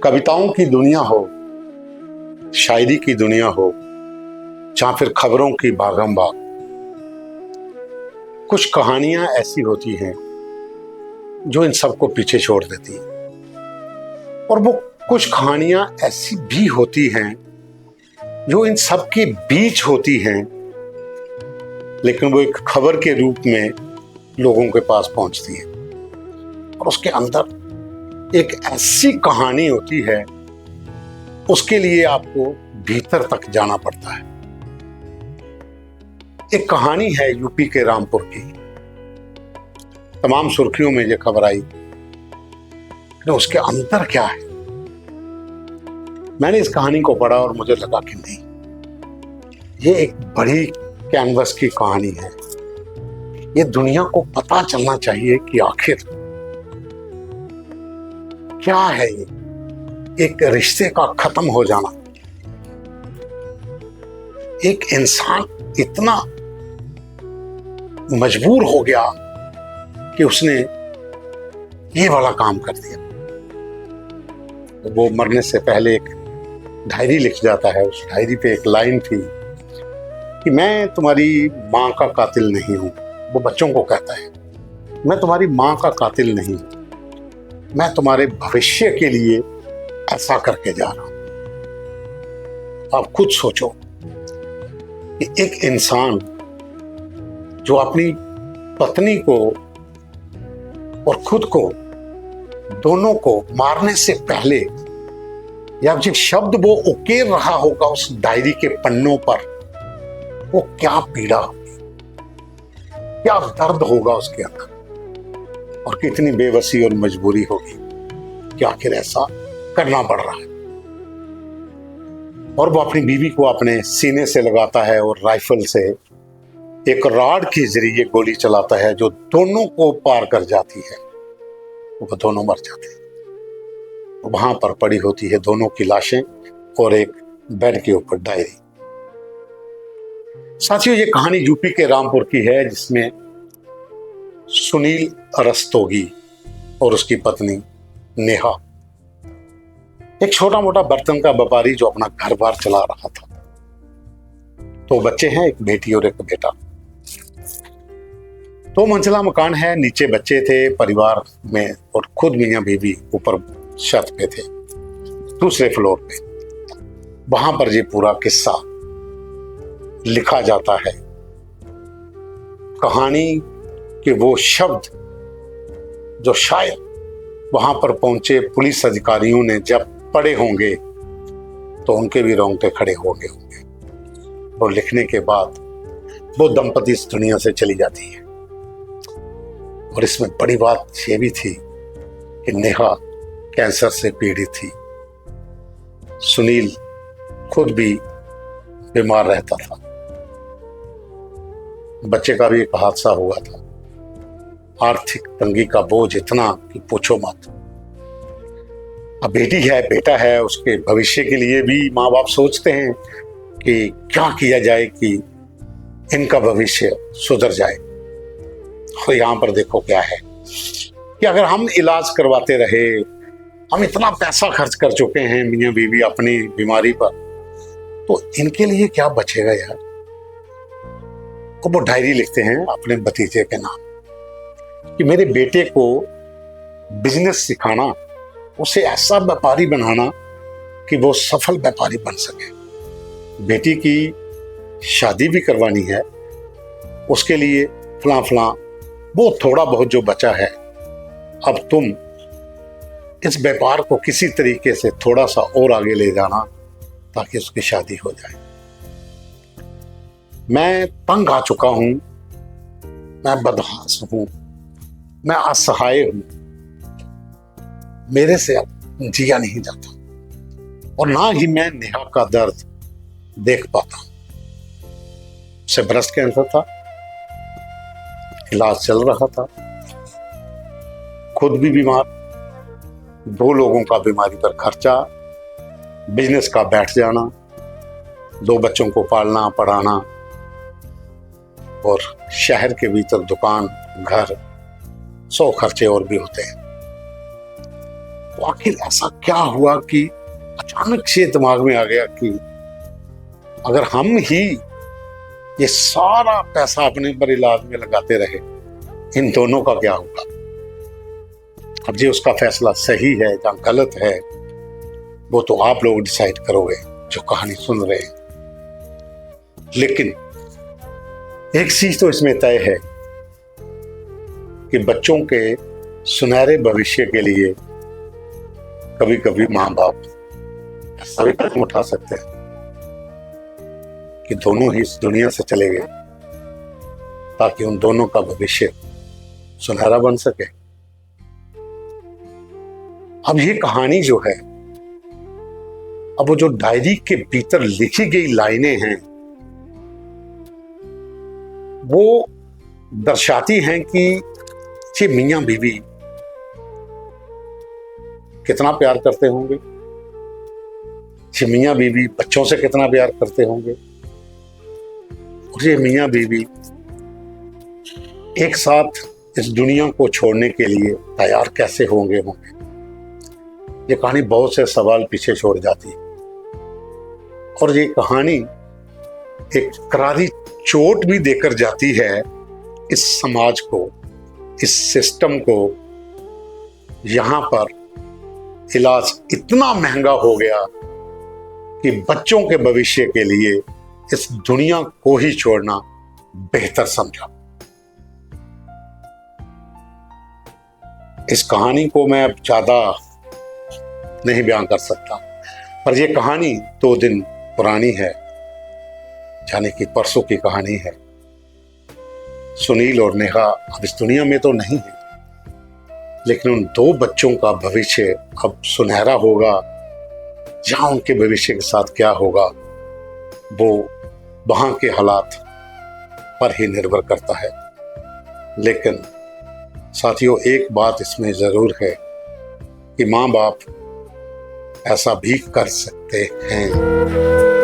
कविताओं की दुनिया हो, शायरी की दुनिया हो, या फिर खबरों की भागम-भाग, कुछ कहानियां ऐसी होती हैं जो इन सबको पीछे छोड़ देती हैं। और वो कुछ कहानियां ऐसी भी होती हैं जो इन सब के बीच होती हैं, लेकिन वो एक खबर के रूप में लोगों के पास पहुंचती है। और उसके अंदर एक ऐसी कहानी होती है, उसके लिए आपको भीतर तक जाना पड़ता है। एक कहानी है यूपी के रामपुर की। तमाम सुर्खियों में ये खबर आई, तो उसके अंदर क्या है। मैंने इस कहानी को पढ़ा और मुझे लगा कि नहीं, ये एक बड़ी कैनवस की कहानी है। ये दुनिया को पता चलना चाहिए कि आखिर क्या है ये एक रिश्ते का खत्म हो जाना। एक इंसान इतना मजबूर हो गया कि उसने ये वाला काम कर दिया। वो मरने से पहले एक डायरी लिख जाता है। उस डायरी पे एक लाइन थी कि मैं तुम्हारी मां का कातिल नहीं हूं। वो बच्चों को कहता है, मैं तुम्हारी मां का कातिल नहीं हूं, मैं तुम्हारे भविष्य के लिए ऐसा करके जा रहा हूं। आप खुद सोचो कि एक इंसान जो अपनी पत्नी को और खुद को, दोनों को मारने से पहले, या जो शब्द वो उकेर रहा होगा उस डायरी के पन्नों पर, वो क्या पीड़ा होगी, क्या दर्द होगा उसके अंदर, और कितनी बेबसी और मजबूरी होगी कि आखिर ऐसा करना पड़ रहा है। और वो अपनी बीवी को अपने सीने से लगाता है और राइफल से एक रॉड के जरिए गोली चलाता है जो दोनों को पार कर जाती है। वो दोनों मर जाते हैं। वहां पर पड़ी होती है दोनों की लाशें और एक बेड के ऊपर डायरी। साथियों, ये कहानी यूपी के रामपुर की है, जिसमें सुनील रस्तोगी और उसकी पत्नी नेहा, एक छोटा मोटा बर्तन का व्यापारी जो अपना घर बार चला रहा था। तो बच्चे हैं, एक बेटी और एक बेटा। तो मंजिला मकान है, नीचे बच्चे थे परिवार में, और खुद मियां बीवी ऊपर छत पे थे, दूसरे फ्लोर पे। वहां पर ये पूरा किस्सा लिखा जाता है। कहानी के वो शब्द जो शायद वहां पर पहुंचे पुलिस अधिकारियों ने जब पढ़े होंगे तो उनके भी रोंगटे खड़े हो गए होंगे। और लिखने के बाद वो दंपति इस दुनिया से चली जाती है। और इसमें बड़ी बात ये भी थी कि नेहा कैंसर से पीड़ित थी, सुनील खुद भी बीमार रहता था, बच्चे का भी एक हादसा हुआ था। आर्थिक तंगी का बोझ इतना कि पूछो मत। अब बेटी है, बेटा है, उसके भविष्य के लिए भी माँ बाप सोचते हैं कि क्या किया जाए कि इनका भविष्य सुधर जाए। और यहां पर देखो क्या है कि अगर हम इलाज करवाते रहे, हम इतना पैसा खर्च कर चुके हैं मियां बीवी अपनी बीमारी पर, तो इनके लिए क्या बचेगा यार। तो वो डायरी लिखते हैं अपने भतीजे के नाम कि मेरे बेटे को बिजनेस सिखाना, उसे ऐसा व्यापारी बनाना कि वो सफल व्यापारी बन सके। बेटी की शादी भी करवानी है, उसके लिए फलां फलां, वो थोड़ा बहुत जो बचा है, अब तुम इस व्यापार को किसी तरीके से थोड़ा सा और आगे ले जाना ताकि उसकी शादी हो जाए। मैं तंग आ चुका हूं, मैं बदहास हूं, मैं असहाय हूं, मेरे से अब जिया नहीं जाता, और ना ही मैं नेहा का दर्द देख पाता। उसे ब्रेस्ट कैंसर था, इलाज चल रहा था, खुद भी बीमार, 2 लोगों का बीमारी पर खर्चा, बिजनेस का बैठ जाना, 2 बच्चों को पालना पढ़ाना, और शहर के भीतर दुकान, घर, 100 खर्चे और भी होते हैं। तो आखिर ऐसा क्या हुआ कि अचानक से दिमाग में आ गया कि अगर हम ही ये सारा पैसा अपने पर इलाज में लगाते रहे, इन दोनों का क्या होगा। अब जी उसका फैसला सही है या गलत है वो तो आप लोग डिसाइड करोगे जो कहानी सुन रहे हैं। लेकिन एक चीज तो इसमें तय है कि बच्चों के सुनहरे भविष्य के लिए कभी कभी माँ बाप ऐसा भी कदम उठा सकते हैं कि दोनों ही इस दुनिया से चले गए ताकि उन दोनों का भविष्य सुनहरा बन सके। अब ये कहानी जो है, अब वो जो डायरी के भीतर लिखी गई लाइनें हैं वो दर्शाती हैं कि ये मियां बीवी कितना प्यार करते होंगे, ये मियां बीवी बच्चों से कितना प्यार करते होंगे, और ये मियां बीवी एक साथ इस दुनिया को छोड़ने के लिए तैयार कैसे होंगे। ये कहानी बहुत से सवाल पीछे छोड़ जाती है और ये कहानी एक करारी चोट भी देकर जाती है इस समाज को, इस सिस्टम को। यहां पर इलाज इतना महंगा हो गया कि बच्चों के भविष्य के लिए इस दुनिया को ही छोड़ना बेहतर समझा। इस कहानी को मैं अब ज्यादा नहीं बयान कर सकता, पर यह कहानी 2 दिन पुरानी है, यानी कि परसों की कहानी है। सुनील और नेहा अब इस दुनिया में तो नहीं है, लेकिन उन 2 बच्चों का भविष्य अब सुनहरा होगा या उनके भविष्य के साथ क्या होगा वो वहां के हालात पर ही निर्भर करता है। लेकिन साथियों एक बात इसमें जरूर है कि माँ बाप ऐसा भी कर सकते हैं।